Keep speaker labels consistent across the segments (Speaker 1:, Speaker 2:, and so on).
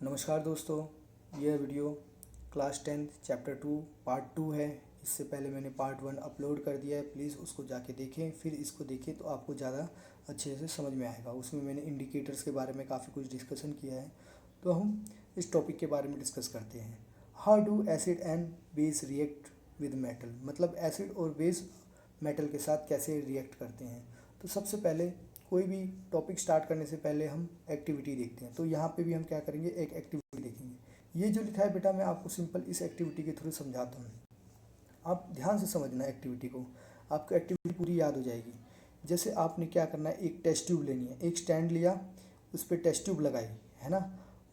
Speaker 1: नमस्कार दोस्तों, यह वीडियो क्लास 10 चैप्टर 2 पार्ट 2 है। इससे पहले मैंने पार्ट 1 अपलोड कर दिया है, प्लीज़ उसको जाके देखें, फिर इसको देखें तो आपको ज़्यादा अच्छे से समझ में आएगा। उसमें मैंने इंडिकेटर्स के बारे में काफ़ी कुछ डिस्कशन किया है। तो हम इस टॉपिक के बारे में डिस्कस करते हैं। How do acid and base react with metal, मतलब एसिड और बेस मेटल के साथ कैसे रिएक्ट करते हैं। तो सबसे पहले कोई भी टॉपिक स्टार्ट करने से पहले हम एक्टिविटी देखते हैं। तो यहाँ पे भी हम क्या करेंगे, एक एक्टिविटी देखेंगे। ये जो लिखा है बेटा, मैं आपको सिंपल इस एक्टिविटी के थ्रू समझाता हूँ। आप ध्यान से समझना एक्टिविटी को, आपको एक्टिविटी पूरी याद हो जाएगी। जैसे आपने क्या करना है, एक टेस्ट ट्यूब लेनी है, एक स्टैंड लिया, उस पर टेस्ट ट्यूब लगाई, है ना।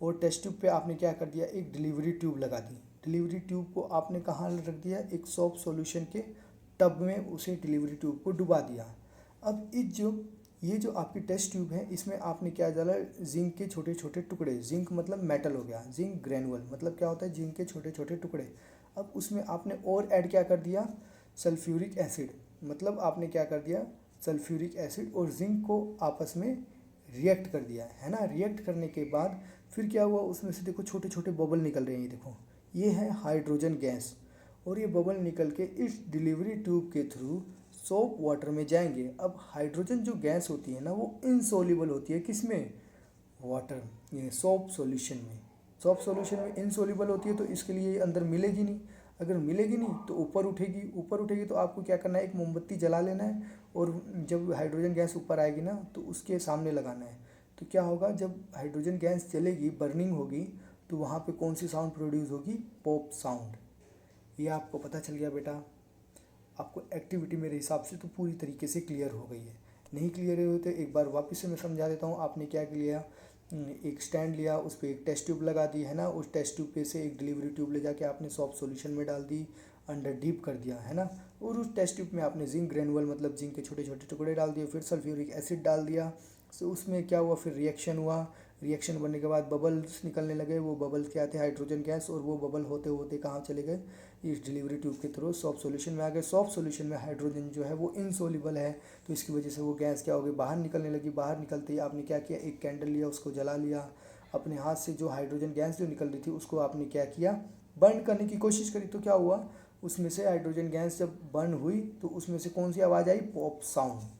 Speaker 1: और टेस्ट ट्यूब पे आपने क्या कर दिया, एक डिलीवरी ट्यूब लगा दी। डिलीवरी ट्यूब को आपने कहाँ रख दिया, एक सॉफ्ट सॉल्यूशन के टब में उसे डिलीवरी ट्यूब को डुबा दिया। अब ये जो आपकी टेस्ट ट्यूब है, इसमें आपने क्या डाला, जिंक के छोटे छोटे टुकड़े। जिंक मतलब मेटल हो गया, जिंक ग्रेनुअल मतलब क्या होता है, जिंक के छोटे छोटे टुकड़े। अब उसमें आपने और ऐड क्या कर दिया, सल्फ्यूरिक एसिड, मतलब आपने क्या कर दिया, सल्फ्यूरिक एसिड और जिंक को आपस में रिएक्ट कर दिया, है ना। रिएक्ट करने के बाद फिर क्या हुआ, उसमें से देखो छोटे छोटे बबल निकल रहे हैं। ये देखो, ये है हाइड्रोजन गैस, और ये बबल निकल के इस डिलीवरी ट्यूब के थ्रू सोप वाटर में जाएंगे। अब हाइड्रोजन जो गैस होती है ना, वो इनसोल्यूबल होती है, किसमें, वाटर, ये सोप सॉल्यूशन में। सोप सॉल्यूशन में इनसोल्यूबल होती है, तो इसके लिए अंदर मिलेगी नहीं। अगर मिलेगी नहीं तो ऊपर उठेगी, ऊपर उठेगी तो आपको क्या करना है, एक मोमबत्ती जला लेना है, और जब हाइड्रोजन गैस ऊपर आएगी ना, तो उसके सामने लगाना है। तो क्या होगा, जब हाइड्रोजन गैस जलेगी, बर्निंग होगी, तो वहाँ पे कौन सी साउंड प्रोड्यूस होगी, पॉप साउंड। ये आपको पता चल गया बेटा। आपको एक्टिविटी मेरे हिसाब से तो पूरी तरीके से क्लियर हो गई है। नहीं क्लियर हुई तो एक बार वापस से मैं समझा देता हूँ। आपने क्या किया, एक स्टैंड लिया, उस पर एक टेस्ट ट्यूब लगा दी, है ना। उस टेस्ट ट्यूब पे से एक डिलीवरी ट्यूब ले जाके आपने सॉफ्ट सॉल्यूशन में डाल दी, अंडर डीप कर दिया, है ना। और उस टेस्ट ट्यूब में आपने जिंक ग्रेनुअल मतलब जिंक के छोटे छोटे टुकड़े डाल दिए, फिर सल्फ्यूरिक एसिड डाल दिया। तो उसमें क्या हुआ, फिर रिएक्शन हुआ। रिएक्शन बनने के बाद बबल्स निकलने लगे। वो बबल्स क्या थे, हाइड्रोजन गैस, और वो बबल होते होते कहाँ चले गए, इस डिलीवरी ट्यूब के थ्रू सॉफ्ट सॉल्यूशन में आ गए। सॉफ्ट सॉल्यूशन में हाइड्रोजन जो है वो इनसोल्यूबल है, तो इसकी वजह से वो गैस क्या हो गई, बाहर निकलने लगी। बाहर निकलते ही आपने क्या किया, एक कैंडल लिया, उसको जला लिया। अपने हाथ से जो हाइड्रोजन गैस जो निकल रही थी उसको आपने क्या किया, बर्न करने की कोशिश करी। तो क्या हुआ, उसमें से हाइड्रोजन गैस जब बर्न हुई तो उसमें से कौन सी आवाज़ आई, पॉप साउंड।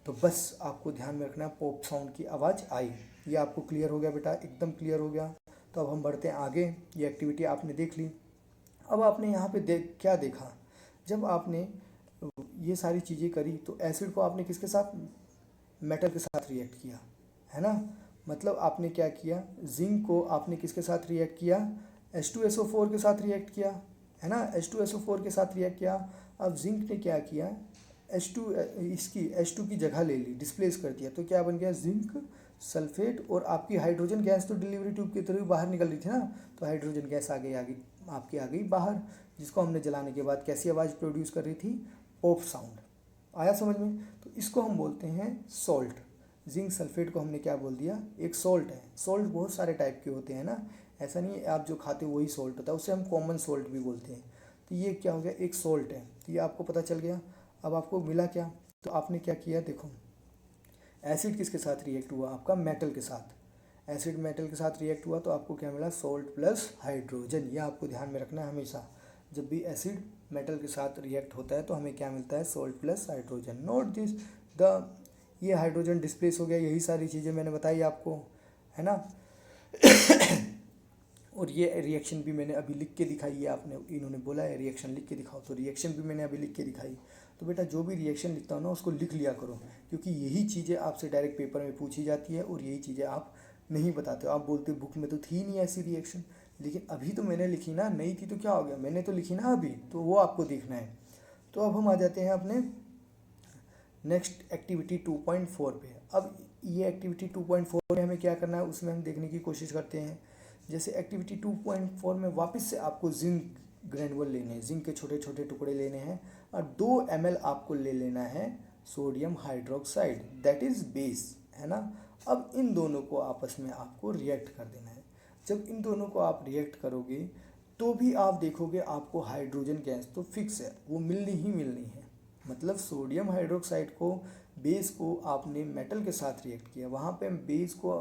Speaker 1: तो बस आपको ध्यान में रखना है, पॉप साउंड की आवाज़ आई। ये आपको क्लियर हो गया बेटा, एकदम क्लियर हो गया। तो अब हम बढ़ते हैं आगे। ये एक्टिविटी आपने देख ली। अब आपने यहाँ पे क्या देखा, जब आपने ये सारी चीज़ें करी तो एसिड को आपने किसके साथ, मेटल के साथ रिएक्ट किया, है ना। मतलब आपने क्या किया, जिंक को आपने किसके साथ रिएक्ट किया, H2SO4 के साथ रिएक्ट किया, है ना। H2SO4 के साथ रिएक्ट किया। अब जिंक ने क्या किया, H2 इसकी H2 की जगह ले ली, डिस्प्लेस कर दिया। तो क्या बन गया, जिंक सल्फेट। और आपकी हाइड्रोजन गैस तो डिलीवरी ट्यूब के थ्रू बाहर निकल रही थी ना, तो हाइड्रोजन गैस आगे आपकी आ गई बाहर, जिसको हमने जलाने के बाद कैसी आवाज़ प्रोड्यूस कर रही थी, पॉप साउंड। आया समझ में। तो इसको हम बोलते हैं सॉल्ट। जिंक सल्फेट को हमने क्या बोल दिया, एक सॉल्ट है। सॉल्ट बहुत सारे टाइप के होते हैं ना, ऐसा नहीं है आप जो खाते हो वही सॉल्ट होता है, उसे हम कॉमन सॉल्ट भी बोलते हैं। तो ये क्या हो गया, एक सॉल्ट है। तो ये आपको पता चल गया। अब आपको मिला क्या, तो आपने क्या किया, देखो एसिड किसके साथ रिएक्ट हुआ, आपका मेटल के साथ। एसिड मेटल के साथ रिएक्ट हुआ तो आपको क्या मिला, सॉल्ट प्लस हाइड्रोजन। यह आपको ध्यान में रखना है हमेशा, जब भी एसिड मेटल के साथ रिएक्ट होता है तो हमें क्या मिलता है, salt plus hydrogen. Note this, the ये हाइड्रोजन डिस्प्लेस हो गया। यही सारी चीज़ें मैंने बताई आपको, है ना। और ये रिएक्शन भी मैंने अभी लिख के दिखाई है, आपने इन्होंने बोला है रिएक्शन लिख के दिखाओ, तो रिएक्शन भी मैंने अभी लिख के दिखाई। तो बेटा जो भी रिएक्शन लिखता हूँ ना उसको लिख लिया करो, क्योंकि यही चीज़ें आपसे डायरेक्ट पेपर में पूछी जाती है और यही चीज़ें आप नहीं बताते हो। आप बोलते हो बुक में तो थी नहीं ऐसी रिएक्शन, लेकिन अभी तो मैंने लिखी ना, नहीं थी तो क्या हो गया, मैंने तो लिखी ना अभी, तो वो आपको देखना है। तो अब हम आ जाते हैं अपने नेक्स्ट एक्टिविटी 2.4 पे। अब ये एक्टिविटी 2.4 में हमें क्या करना है, उसमें हम देखने की कोशिश करते हैं। जैसे एक्टिविटी 2.4 में वापस से आपको जिंक ग्रेनुअल लेने हैं, जिंक के छोटे छोटे टुकड़े लेने हैं, और 2 ml आपको ले लेना है sodium hydroxide, that is base, है ना। अब इन दोनों को आपस में आपको रिएक्ट कर देना है। जब इन दोनों को आप रिएक्ट करोगे तो भी आप देखोगे आपको हाइड्रोजन गैस तो फिक्स है, वो मिलनी ही मिलनी है। मतलब सोडियम हाइड्रोक्साइड को, बेस को आपने मेटल के साथ रिएक्ट किया, वहाँ पे हम बेस को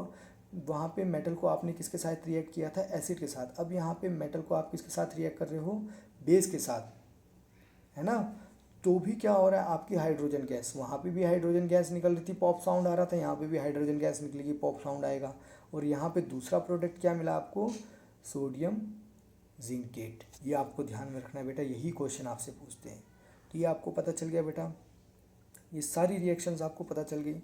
Speaker 1: वहाँ पे मेटल को आपने किसके साथ रिएक्ट किया था, एसिड के साथ। अब यहाँ पे मेटल को आप किसके साथ रिएक्ट कर रहे हो, बेस के साथ, है ना। तो भी क्या हो रहा है, आपकी हाइड्रोजन गैस, वहाँ पे भी हाइड्रोजन गैस निकल रही थी, पॉप साउंड आ रहा था, यहाँ पे भी हाइड्रोजन गैस निकलेगी, पॉप साउंड आएगा। और यहाँ पे दूसरा प्रोडक्ट क्या मिला आपको, सोडियम जिंकेट। ये आपको ध्यान में रखना है बेटा, यही क्वेश्चन आपसे पूछते हैं। तो ये आपको पता चल गया बेटा, ये सारी रिएक्शंस आपको पता चल गई।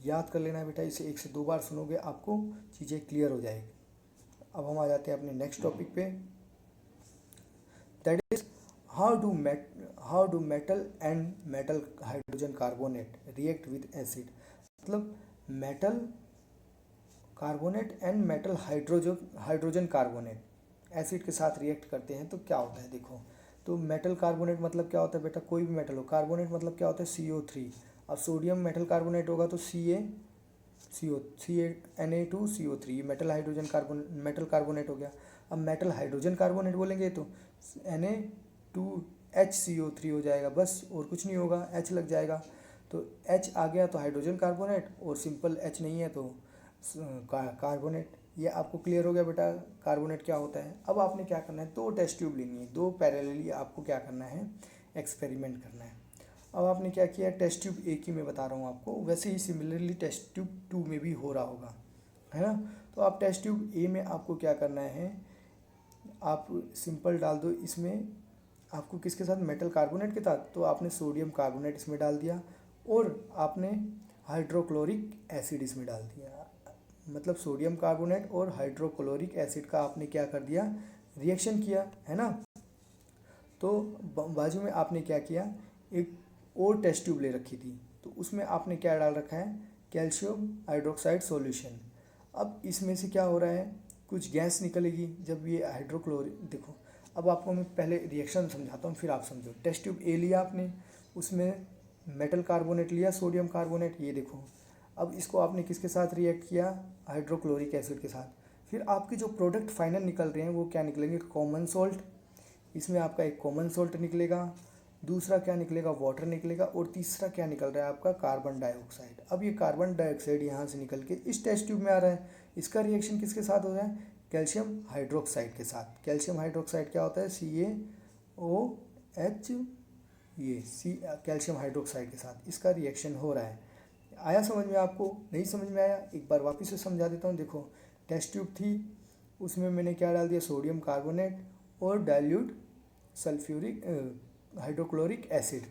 Speaker 1: याद कर लेना है बेटा, इसे 1 से 2 बार सुनोगे आपको चीज़ें क्लियर हो जाएगी। अब हम आ जाते हैं अपने नेक्स्ट टॉपिक पे, that is how do metal and metal hydrogen carbonate react with acid. मतलब metal carbonate and metal hydrogen carbonate acid के साथ रिएक्ट करते हैं तो क्या होता है। देखो, तो मेटल कार्बोनेट मतलब क्या होता है बेटा, कोई भी मेटल हो, कार्बोनेट मतलब क्या होता है, CO3। अब सोडियम मेटल कार्बोनेट होगा तो Na2CO3, ये मेटल कार्बोनेट हो गया। अब मेटल हाइड्रोजन कार्बोनेट बोलेंगे तो Na2HCO3 हो जाएगा, बस और कुछ नहीं होगा, H लग जाएगा। तो H आ गया तो हाइड्रोजन कार्बोनेट, और सिंपल H नहीं है तो कार्बोनेट। ये आपको क्लियर हो गया बेटा, कार्बोनेट क्या होता है। अब आपने क्या करना है, 2 टेस्ट ट्यूब लेनी है, 2 पैरेलली आपको क्या करना है, एक्सपेरिमेंट करना है। अब आपने क्या किया, टेस्ट ट्यूब ए की मैं बता रहा हूँ आपको, वैसे ही सिमिलरली टेस्ट ट्यूब 2 में भी हो रहा होगा, है ना। तो आप टेस्ट ट्यूब ए में आपको क्या करना है, आप सिंपल डाल दो इसमें, आपको किसके साथ, मेटल कार्बोनेट के साथ, तो आपने सोडियम कार्बोनेट इसमें डाल दिया और आपने हाइड्रोक्लोरिक एसिड इसमें डाल दिया। मतलब सोडियम कार्बोनेट और हाइड्रोक्लोरिक एसिड का आपने क्या कर दिया, रिएक्शन किया, है ना। तो बाजू में आपने क्या किया, एक और टेस्ट ट्यूब ले रखी थी, तो उसमें आपने क्या डाल रखा है, कैल्शियम हाइड्रोक्साइड सॉल्यूशन। अब इसमें से क्या हो रहा है, कुछ गैस निकलेगी जब ये हाइड्रोक्लोरिक, देखो अब आपको मैं पहले रिएक्शन समझाता हूँ फिर आप समझो। टेस्ट ट्यूब ए लिया आपने, उसमें मेटल कार्बोनेट लिया, सोडियम कार्बोनेट, ये देखो। अब इसको आपने किसके साथ रिएक्ट किया, हाइड्रोक्लोरिक एसिड के साथ। फिर आपके जो प्रोडक्ट फाइनल निकल रहे हैं वो क्या निकलेंगे, कॉमन सॉल्ट, इसमें आपका एक कॉमन सॉल्ट निकलेगा, दूसरा क्या निकलेगा, वाटर निकलेगा, और तीसरा क्या निकल रहा है आपका, कार्बन डाइऑक्साइड। अब ये कार्बन डाइऑक्साइड यहाँ से निकल के इस टेस्ट ट्यूब में आ रहा है, इसका रिएक्शन किसके साथ हो रहा है, कैल्शियम हाइड्रोक्साइड के साथ। कैल्शियम हाइड्रोक्साइड क्या होता है, CaOH, ये कैल्शियम हाइड्रोक्साइड के साथ इसका रिएक्शन हो रहा है। आया समझ में आपको, नहीं समझ में आया, एक बार वापस से समझा देता हूँ। देखो, टेस्ट ट्यूब थी, उसमें मैंने क्या डाल दिया, सोडियम कार्बोनेट और डाइल्यूट सल्फ्यूरिक हाइड्रोक्लोरिक एसिड,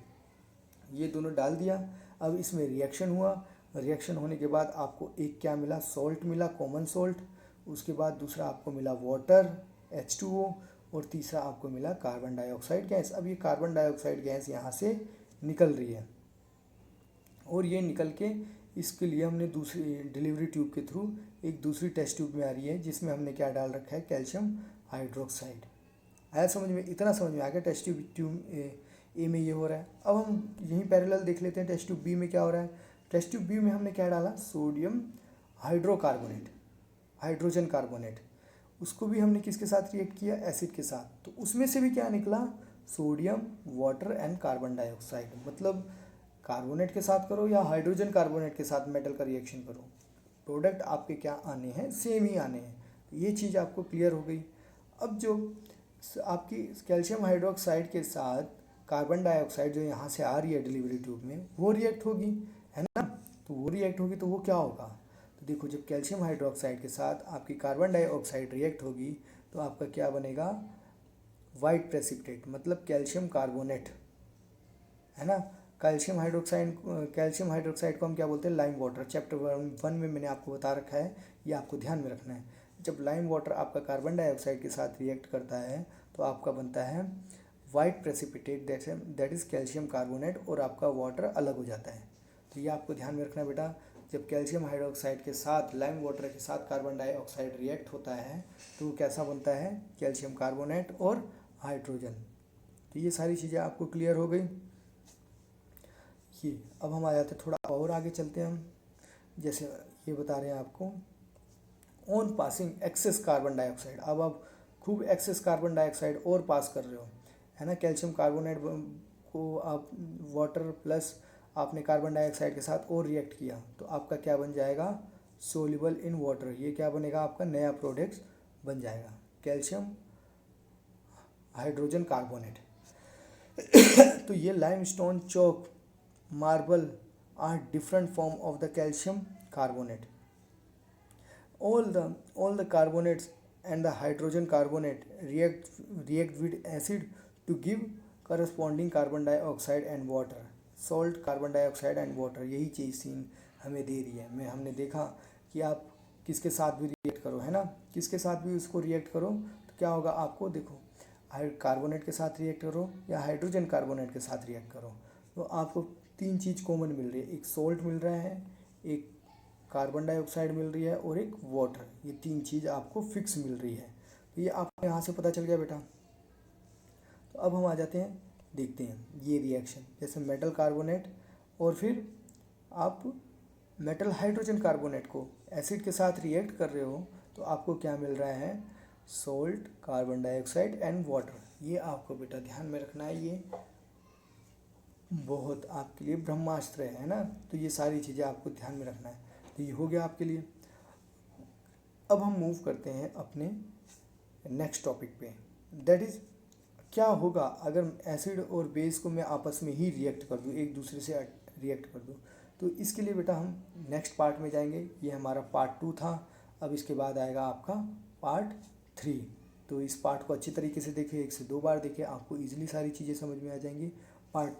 Speaker 1: ये दोनों डाल दिया। अब इसमें रिएक्शन हुआ, रिएक्शन होने के बाद आपको एक क्या मिला, सॉल्ट मिला, कॉमन सॉल्ट। उसके बाद दूसरा आपको मिला वाटर H2O, और तीसरा आपको मिला कार्बन डाइऑक्साइड गैस। अब ये कार्बन डाइऑक्साइड गैस यहाँ से निकल रही है, और ये निकल के इसके लिए हमने दूसरी डिलीवरी ट्यूब के थ्रू एक दूसरी टेस्ट ट्यूब में आ रही है, जिसमें हमने क्या डाल रखा है, कैल्शियम हाइड्रोक्साइड। आया समझ में, इतना समझ में आ गया। टेस्ट ट्यूब ए में ये हो रहा है। अब हम यहीं पैरेलल देख लेते हैं, टेस्ट ट्यूब बी में क्या हो रहा है। टेस्ट ट्यूब बी में हमने क्या डाला, सोडियम हाइड्रोकार्बोनेट, हाइड्रोजन कार्बोनेट, उसको भी हमने किसके साथ रिएक्ट किया, एसिड के साथ। तो उसमें से भी क्या निकला, sodium, water and carbon dioxide. मतलब कार्बोनेट के साथ करो या हाइड्रोजन कार्बोनेट के साथ मेटल का रिएक्शन करो, प्रोडक्ट आपके क्या आने हैं, सेम ही आने हैं। तो ये चीज़ आपको क्लियर हो गई। अब जो आपकी कैल्शियम हाइड्रोक्साइड के साथ कार्बन डाइऑक्साइड जो यहाँ से आ रही है डिलीवरी ट्यूब में, वो रिएक्ट होगी, है ना। तो वो रिएक्ट होगी तो वो क्या होगा, तो देखो, जब कैल्शियम हाइड्रोक्साइड के साथ आपकी कार्बन डाइऑक्साइड रिएक्ट होगी तो आपका क्या बनेगा, वाइट प्रेसिपिटेट, मतलब कैल्शियम कार्बोनेट, है ना। कैल्शियम हाइड्रोक्साइड को हम क्या बोलते हैं, लाइम वाटर। चैप्टर 1 में मैंने आपको बता रखा है, ये आपको ध्यान में रखना है। जब लाइम वाटर आपका कार्बन डाइऑक्साइड के साथ रिएक्ट करता है तो आपका बनता है white precipitate, that is calcium carbonate, और आपका वाटर अलग हो जाता है। तो ये आपको ध्यान में रखना है बेटा, जब कैल्शियम हाइड्रोक्साइड के साथ लाइम वाटर के साथ कार्बन डाइऑक्साइड रिएक्ट होता है तो वो कैसा बनता है, कैल्शियम कार्बोनेट और हाइड्रोजन। तो ये सारी चीज़ें आपको क्लियर हो गई। ये अब हम आ जाते हैं, थोड़ा और आगे चलते हैं हम। जैसे ये बता रहे हैं आपको, on passing excess carbon dioxide. अब आप खूब एक्सेस कार्बन डाइऑक्साइड और पास कर रहे हो, है ना। कैल्शियम कार्बोनेट को आप वाटर प्लस आपने कार्बन डाइऑक्साइड के साथ और रिएक्ट किया तो आपका क्या बन जाएगा, सोल्यूबल इन वाटर, ये क्या बनेगा आपका नया प्रोडक्ट बन जाएगा, कैल्शियम हाइड्रोजन कार्बोनेट। तो ये limestone, chalk, marble are different form of the calcium carbonate. All the carbonates and the hydrogen carbonate react with acid to give corresponding carbon dioxide and water. Salt, carbon dioxide and water, यही चीज़ scene हमें दे रही है। हमने देखा कि आप किसके साथ भी रिएक्ट करो, है ना, किसके साथ भी उसको रिएक्ट करो तो क्या होगा आपको, देखो कार्बोनेट के साथ रिएक्ट करो या हाइड्रोजन कार्बोनेट के साथ रिएक्ट करो तो आपको तीन चीज़ कॉमन मिल रही है, एक सॉल्ट मिल रहा है, एक कार्बन डाइऑक्साइड मिल रही है और एक वाटर, ये तीन चीज़ आपको फिक्स मिल रही है। तो ये आपको यहाँ से पता चल गया बेटा। तो अब हम आ जाते हैं, देखते हैं ये रिएक्शन, जैसे मेटल कार्बोनेट और फिर आप मेटल हाइड्रोजन कार्बोनेट को एसिड के साथ रिएक्ट कर रहे हो तो आपको क्या मिल रहा है, salt, carbon dioxide and water. ये आपको बेटा ध्यान में रखना है, ये बहुत आपके लिए ब्रह्मास्त्र है ना। तो ये सारी चीज़ें आपको ध्यान में रखना है। तो ये हो गया आपके लिए। अब हम मूव करते हैं अपने नेक्स्ट टॉपिक पे, दैट इज़ क्या होगा अगर एसिड और बेस को मैं आपस में ही रिएक्ट कर दूँ, एक दूसरे से रिएक्ट कर दूँ। तो इसके लिए बेटा हम नेक्स्ट पार्ट में जाएंगे। ये हमारा पार्ट 2 था। अब इसके बाद आएगा आपका पार्ट 3। तो इस पार्ट को अच्छी तरीके से देखें, 1 से 2 बार देखें, आपको ईजिली सारी चीज़ें समझ में आ जाएंगी। पार्ट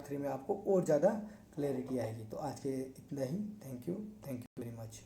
Speaker 1: 3 में आपको और ज़्यादा क्लैरिटी आएगी। तो आज के इतना ही। Thank you very much.